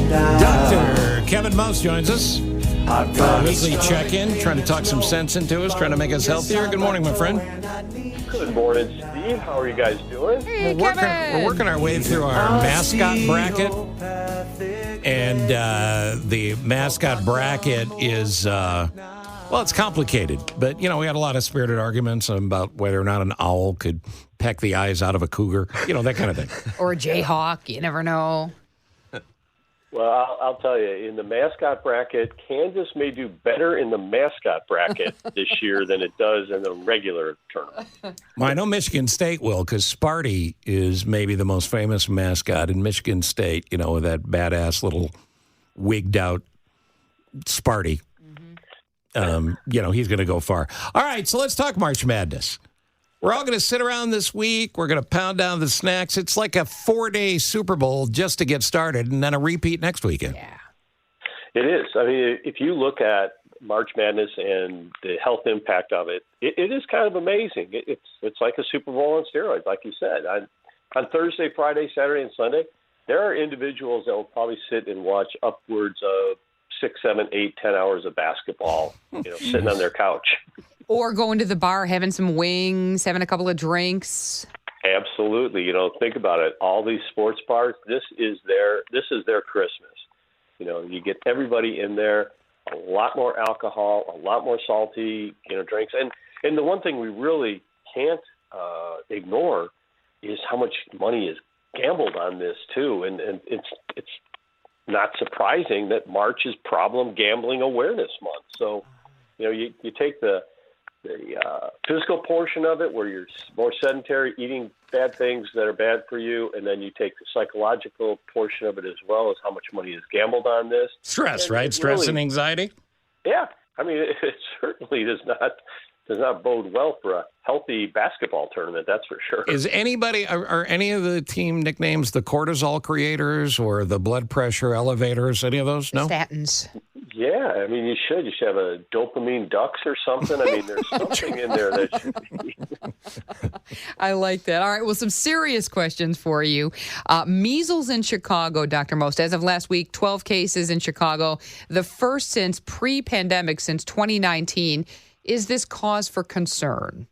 Dr. Kevin Most joins us. Weekly check-in, trying to talk some sense into us, trying to make us healthier. Good morning, my friend. Good morning, Steve. How are you guys doing? Hey, We're working our way through our mascot bracket. And the mascot bracket is, well, it's complicated. But, you know, we had a lot of spirited arguments about whether or not an owl could peck the eyes out of a cougar. You know, that kind of thing. Or a jayhawk. You never know. Well, I'll tell you, in the mascot bracket, Kansas may do better in the mascot bracket this year than it does in the regular tournament. Well, I know Michigan State will, because Sparty is maybe the most famous mascot in Michigan State, you know, with that badass little wigged out Sparty. You know, he's going to go far. All right, so let's talk March Madness. We're all going to sit around this week. We're going to pound down the snacks. It's like a 4-day Super Bowl just to get started, and then a repeat next weekend. Yeah. It is. I mean, if you look at March Madness and the health impact of it, it is kind of amazing. It's like a Super Bowl on steroids, like you said. On Thursday, Friday, Saturday, and Sunday, there are individuals that will probably sit and watch upwards of 6, 7, 8, 10 hours of basketball, you know, sitting on their couch. Or going to the bar, having some wings, having a couple of drinks. Absolutely. You know, think about it. All these sports bars, this is their Christmas. You know, you get everybody in there, a lot more alcohol, a lot more salty, you know, drinks. And the one thing we really can't ignore is how much money is gambled on this too. And it's not surprising that March is Problem Gambling Awareness Month. So, you know, you take the physical portion of it, where you're more sedentary, eating bad things that are bad for you, and then you take the psychological portion of it as well, as how much money is gambled on this. Stress, right? Stress really, and anxiety? Yeah. I mean, it certainly does not bode well for a healthy basketball tournament, that's for sure. Is anybody, are any of the team nicknames the cortisol creators or the blood pressure elevators, any of those? No? Statins. Yeah, I mean, you should have a dopamine ducks or something. I mean, there's something in there that should be. I like that. All right, well, some serious questions for you. Measles in Chicago, Dr. Most. As of last week, 12 cases in Chicago, the first since pre-pandemic, since 2019. Is this cause for concern?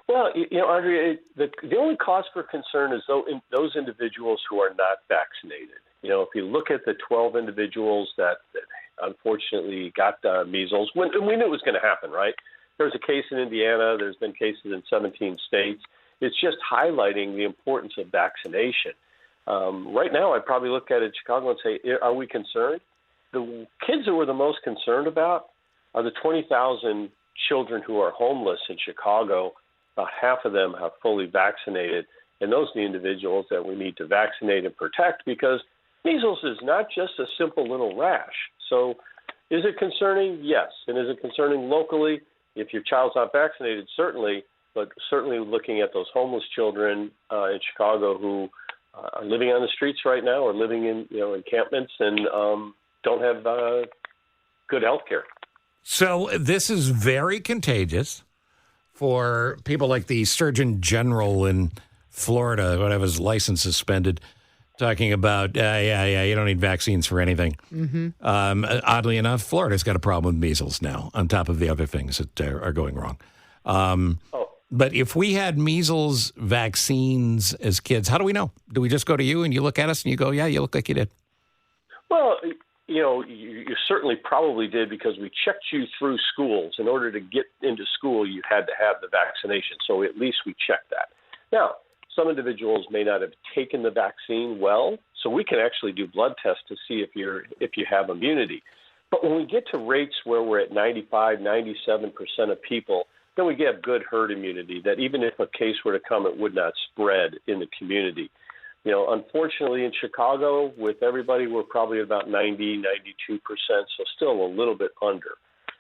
Well, you know, Andrea, the only cause for concern is those individuals who are not vaccinated. You know, if you look at the 12 individuals that unfortunately got measles, we knew it was going to happen, right? There was a case in Indiana. There's been cases in 17 states. It's just highlighting the importance of vaccination. Right now, I'd probably look at it in Chicago and say, are we concerned? The kids that we're the most concerned about are the 20,000 children who are homeless in Chicago. About half of them have fully vaccinated, and those are the individuals that we need to vaccinate and protect, because measles is not just a simple little rash. So is it concerning? Yes. And is it concerning locally? If your child's not vaccinated, certainly, but certainly looking at those homeless children in Chicago who are living on the streets right now, or living in encampments, and don't have good health care. So this is very contagious for people like the Surgeon General in Florida, who have his license suspended, talking about, you don't need vaccines for anything. Mm-hmm. Oddly enough, Florida's got a problem with measles now, on top of the other things that are going wrong. But if we had measles vaccines as kids, how do we know? Do we just go to you and you look at us and you go, yeah, you look like you did? Well, you know, you certainly probably did, because we checked you through schools. In order to get into school, you had to have the vaccination. So at least we checked that. Now, some individuals may not have taken the vaccine well, so we can actually do blood tests to see if you have immunity. But when we get to rates where we're at 95, 97% of people, then we get good herd immunity, that even if a case were to come, it would not spread in the community. You know, unfortunately, in Chicago, with everybody, we're probably at about 90, 92%, so still a little bit under.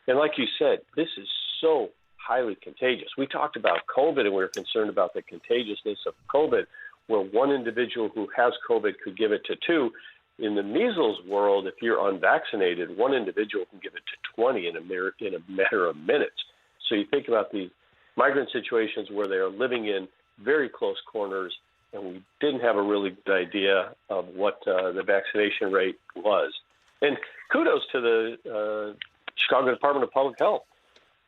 And like you said, this is so highly contagious. We talked about COVID, and we were concerned about the contagiousness of COVID, where one individual who has COVID could give it to two. In the measles world, if you're unvaccinated, one individual can give it to 20 in a matter of minutes. So you think about these migrant situations where they are living in very close corners, and we didn't have a really good idea of what the vaccination rate was. And kudos to the Chicago Department of Public Health.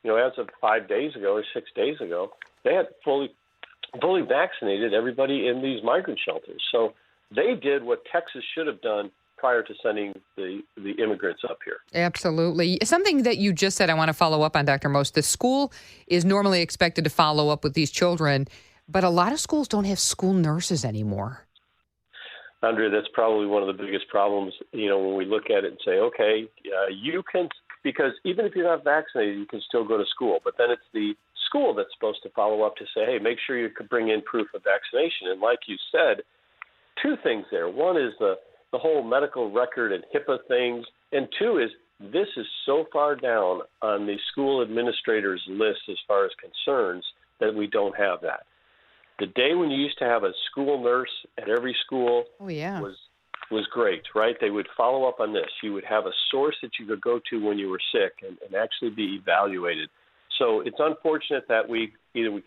As of 5 days ago or 6 days ago, they had fully vaccinated everybody in these migrant shelters. So they did what Texas should have done prior to sending the immigrants up here. Absolutely. Something that you just said I want to follow up on, Dr. Most. The school is normally expected to follow up with these children, but a lot of schools don't have school nurses anymore. Andrea, that's probably one of the biggest problems, when we look at it and say, okay, you can, because even if you're not vaccinated, you can still go to school. But then it's the school that's supposed to follow up to say, hey, make sure you could bring in proof of vaccination. And like you said, two things there. One is the whole medical record and HIPAA things. And two is this is so far down on the school administrator's list as far as concerns that we don't have that. The day when you used to have a school nurse at every school was great, right? They would follow up on this. You would have a source that you could go to when you were sick and actually be evaluated. So it's unfortunate that we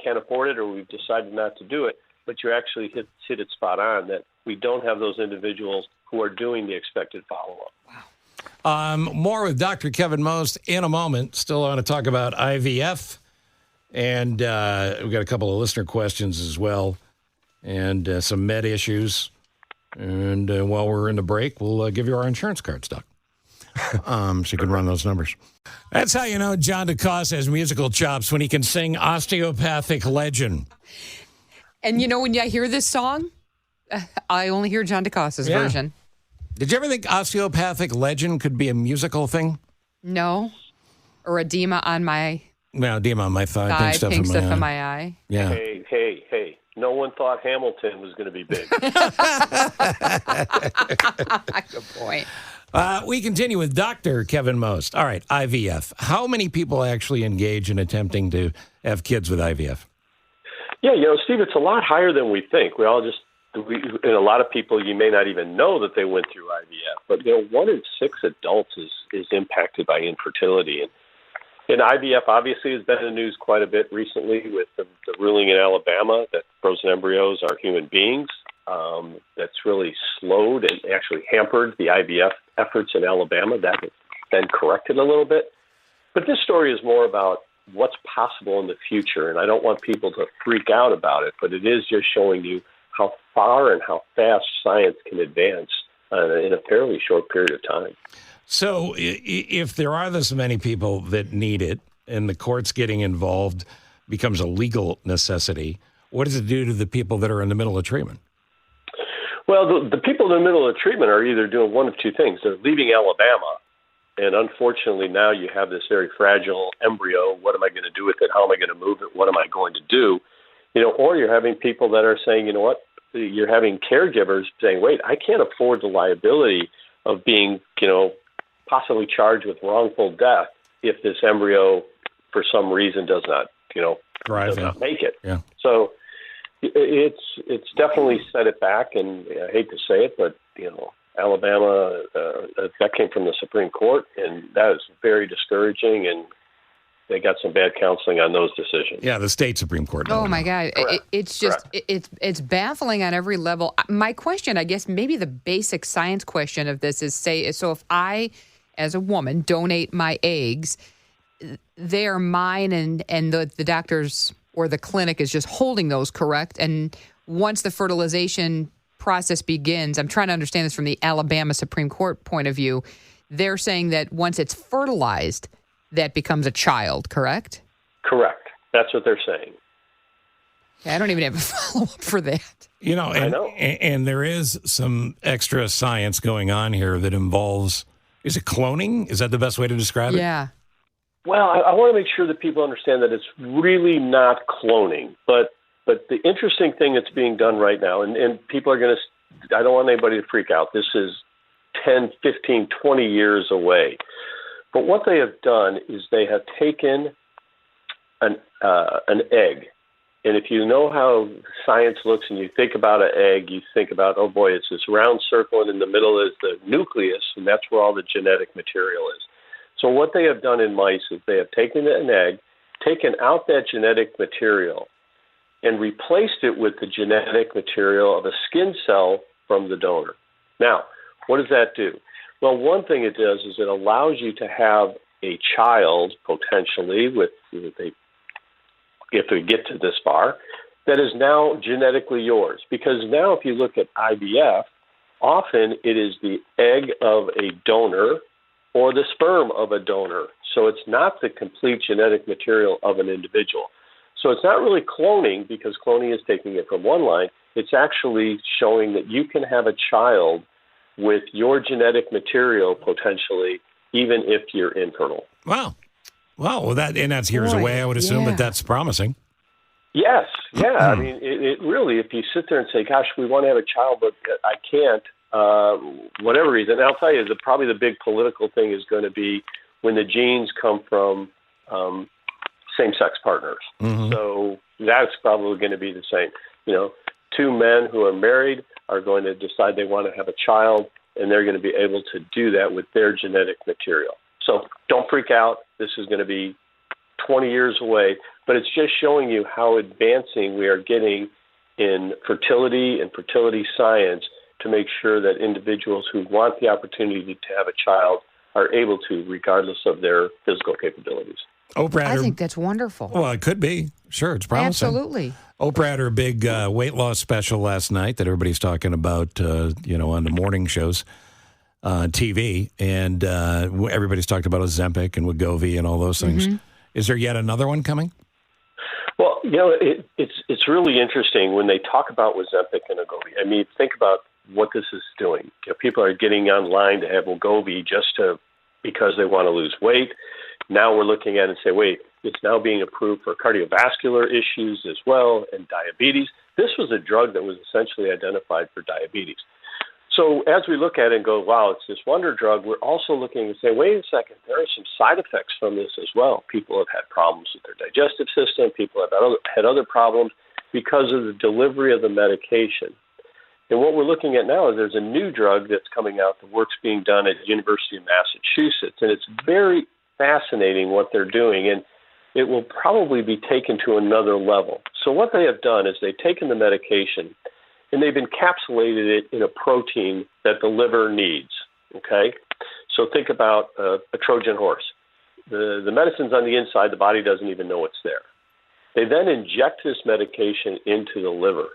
can't afford it or we've decided not to do it, but you actually hit it spot on that we don't have those individuals who are doing the expected follow-up. Wow. More with Dr. Kevin Most in a moment. Still want to talk about IVF. And we've got a couple of listener questions as well and some med issues. And while we're in the break, we'll give you our insurance cards, Doc. So you can run those numbers. That's how you know John DeCoste has musical chops, when he can sing Osteopathic Legend. And when I hear this song, I only hear John DeCoste's version. Did you ever think Osteopathic Legend could be a musical thing? No. Or edema on my edema on my thigh, pink stuff in my eye. Yeah. Hey. No one thought Hamilton was going to be big. Good point. We continue with Dr. Kevin Most. All right, IVF. How many people actually engage in attempting to have kids with IVF? Yeah, Steve, it's a lot higher than we think. And a lot of people, you may not even know that they went through IVF. But 1 in 6 adults is impacted by infertility. And IVF obviously has been in the news quite a bit recently with the ruling in Alabama that frozen embryos are human beings. That's really slowed and actually hampered the IVF efforts in Alabama. That has been corrected a little bit. But this story is more about what's possible in the future. And I don't want people to freak out about it, but it is just showing you how far and how fast science can advance in a fairly short period of time. So if there are this many people that need it and the courts getting involved becomes a legal necessity, what does it do to the people that are in the middle of treatment? Well, the people in the middle of treatment are either doing one of two things. They're leaving Alabama, and unfortunately now you have this very fragile embryo. What am I going to do with it? How am I going to move it? What am I going to do? Or you're having people that are saying, you're having caregivers saying, wait, I can't afford the liability of being, possibly charged with wrongful death if this embryo, for some reason, does not make it. Yeah. So it's definitely set it back, and I hate to say it, but Alabama, that came from the Supreme Court, and that is very discouraging, and they got some bad counseling on those decisions. Yeah, the state Supreme Court. Oh, my God. It's just, it's baffling on every level. My question, I guess, maybe the basic science question of this is, so if I, as a woman, donate my eggs, they are mine and the doctors or the clinic is just holding those, correct? And once the fertilization process begins, I'm trying to understand this from the Alabama Supreme Court point of view, they're saying that once it's fertilized, that becomes a child, correct? Correct. That's what they're saying. Okay, I don't even have a follow-up for that. I know. And there is some extra science going on here that involves, is it cloning? Is that the best way to describe it? Yeah. Well, I want to make sure that people understand that it's really not cloning. But the interesting thing that's being done right now, and people are going to, I don't want anybody to freak out. This is 10, 15, 20 years away. But what they have done is they have taken an egg. And if you know how science looks and you think about an egg, you think about, oh boy, it's this round circle and in the middle is the nucleus, and that's where all the genetic material is. So what they have done in mice is they have taken an egg, taken out that genetic material, and replaced it with the genetic material of a skin cell from the donor. Now, what does that do? Well, one thing it does is it allows you to have a child, potentially, if we get to this far, that is now genetically yours. Because now if you look at IVF, often it is the egg of a donor or the sperm of a donor. So it's not the complete genetic material of an individual. So it's not really cloning, because cloning is taking it from one line. It's actually showing that you can have a child with your genetic material potentially, even if you're infertile. Wow. Well, that's years away, I would assume, but that's promising. Yes. Yeah. I mean, it really, if you sit there and say, gosh, we want to have a child, but I can't, whatever reason. And I'll tell you, probably the big political thing is going to be when the genes come from same-sex partners. Mm-hmm. So that's probably going to be the same. Two men who are married are going to decide they want to have a child, and they're going to be able to do that with their genetic material. So don't freak out. This is going to be 20 years away, but it's just showing you how advancing we are getting in fertility and fertility science to make sure that individuals who want the opportunity to have a child are able to, regardless of their physical capabilities. Oprah, I think that's wonderful. Well, it could be. Sure, it's promising. Absolutely. Oprah had her big weight loss special last night that everybody's talking about, on the morning shows, TV, and everybody's talked about Ozempic and Wegovy and all those things. Mm-hmm. Is there yet another one coming? Well, it's really interesting when they talk about Ozempic and Wegovy. I mean, think about what this is doing. People are getting online to have Wegovy because they want to lose weight. Now we're looking at it and say, wait, it's now being approved for cardiovascular issues as well and diabetes. This was a drug that was essentially identified for diabetes. So as we look at it and go, wow, it's this wonder drug, we're also looking and say, wait a second, there are some side effects from this as well. People have had problems with their digestive system. People have had other problems because of the delivery of the medication. And what we're looking at now is there's a new drug that's coming out. The work's being done at the University of Massachusetts, and it's very fascinating what they're doing, and it will probably be taken to another level. So what they have done is they've taken the medication and they've encapsulated it in a protein that the liver needs, okay? So think about a Trojan horse. The medicine's on the inside, the body doesn't even know it's there. They then inject this medication into the liver,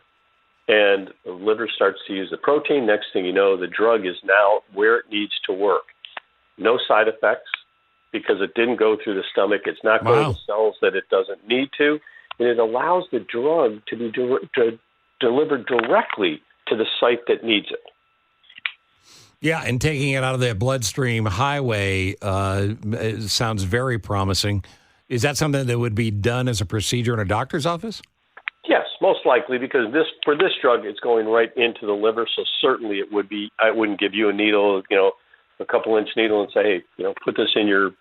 and the liver starts to use the protein. Next thing you know, the drug is now where it needs to work. No side effects, because it didn't go through the stomach. It's not going to the cells that it doesn't need to. And it allows the drug to be delivered directly to the site that needs it. Yeah, and taking it out of the bloodstream highway sounds very promising. Is that something that would be done as a procedure in a doctor's office? Yes, most likely, because for this drug, it's going right into the liver. So certainly it would be. I wouldn't give you a needle, a couple-inch needle, and say, hey, put this in your,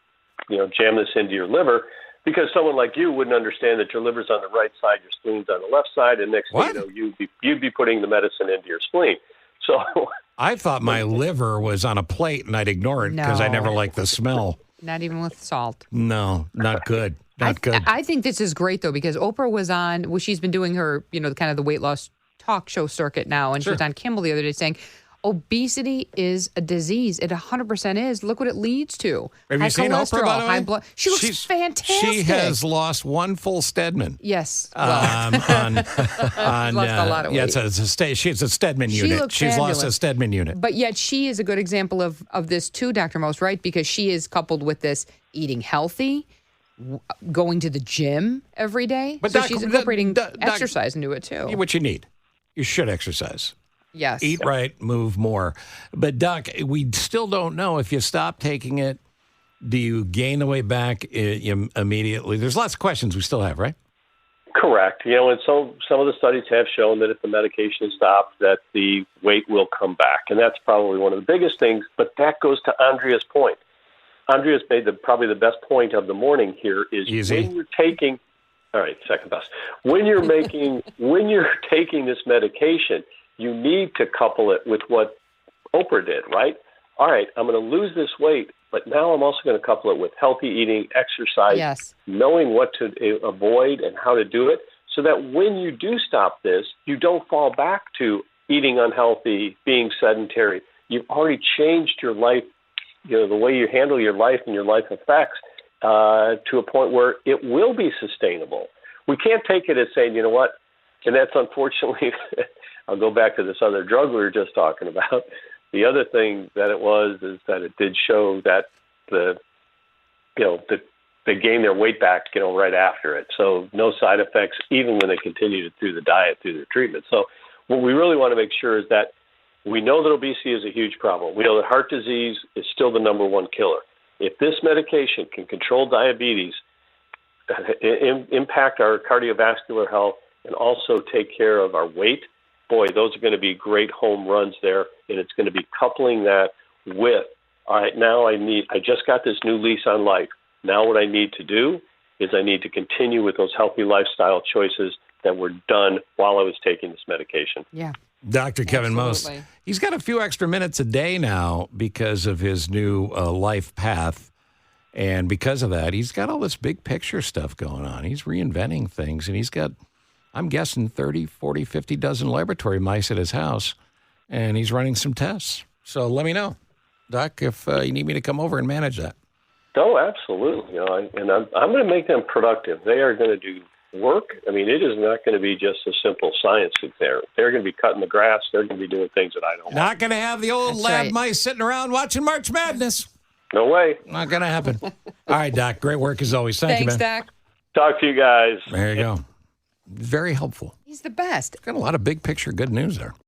jam this into your liver, because someone like you wouldn't understand that your liver's on the right side, your spleen's on the left side, and next thing you know, you'd be putting the medicine into your spleen. So I thought my liver was on a plate and I'd ignore it because I never liked the smell. Not even with salt. No, not good. Not good. I think this is great, though, because Oprah was on, she's been doing her, kind of the weight loss talk show circuit now, and she was on Kimmel the other day saying, obesity is a disease. It 100% is. Look what it leads to. Have you seen Oprah, by the way? High blood. She looks fantastic. She has lost one full Stedman. Yes. She's lost a lot of weight. Yeah, she's a Stedman unit. She's lost a Stedman unit. But yet she is a good example of this too, Dr. Most, right? Because she is coupled with this eating healthy, going to the gym every day. But she's incorporating exercise into it too. What you need. You should exercise. Yes. Eat right, move more. But, Doc, we still don't know if you stop taking it, do you gain the weight back immediately? There's lots of questions we still have, right? Correct. And so some of the studies have shown that if the medication is stopped, that the weight will come back. And that's probably one of the biggest things. But that goes to Andrea's point. Andrea's made probably the best point of the morning here is when you're taking – all right, second best. When you're taking this medication – you need to couple it with what Oprah did, right? All right, I'm going to lose this weight, but now I'm also going to couple it with healthy eating, exercise, knowing what to avoid and how to do it. so that when you do stop this, you don't fall back to eating unhealthy, being sedentary. You've already changed your life, the way you handle your life and your life effects to a point where it will be sustainable. We can't take it as saying, you know what, and that's unfortunately, I'll go back to this other drug we were just talking about. The other thing that it was is that it did show that they gained their weight back, right after it. So no side effects, even when they continued through the diet, through the treatment. So what we really want to make sure is that we know that obesity is a huge problem. We know that heart disease is still the number one killer. If this medication can control diabetes, impact our cardiovascular health, and also take care of our weight, boy, those are going to be great home runs there. And it's going to be coupling that with, all right, now I just got this new lease on life. Now what I need to do is I need to continue with those healthy lifestyle choices that were done while I was taking this medication. Yeah. Dr. Kevin Most, Absolutely. he's got a few extra minutes a day now because of his new life path. And because of that, he's got all this big picture stuff going on. He's reinventing things, and he's got, I'm guessing, 30, 40, 50 dozen laboratory mice at his house, and he's running some tests. So let me know, Doc, if you need me to come over and manage that. Oh, absolutely. I'm going to make them productive. They are going to do work. I mean, it is not going to be just a simple science experiment. They're going to be cutting the grass. They're going to be doing things that I don't want. Not going to have the old That's lab right. mice sitting around watching March Madness. No way. Not going to happen. All right, Doc. Great work as always. Thank Thanks, you, man. Doc. Talk to you guys. There you go. Very helpful. He's the best. Got a lot of big picture good news there.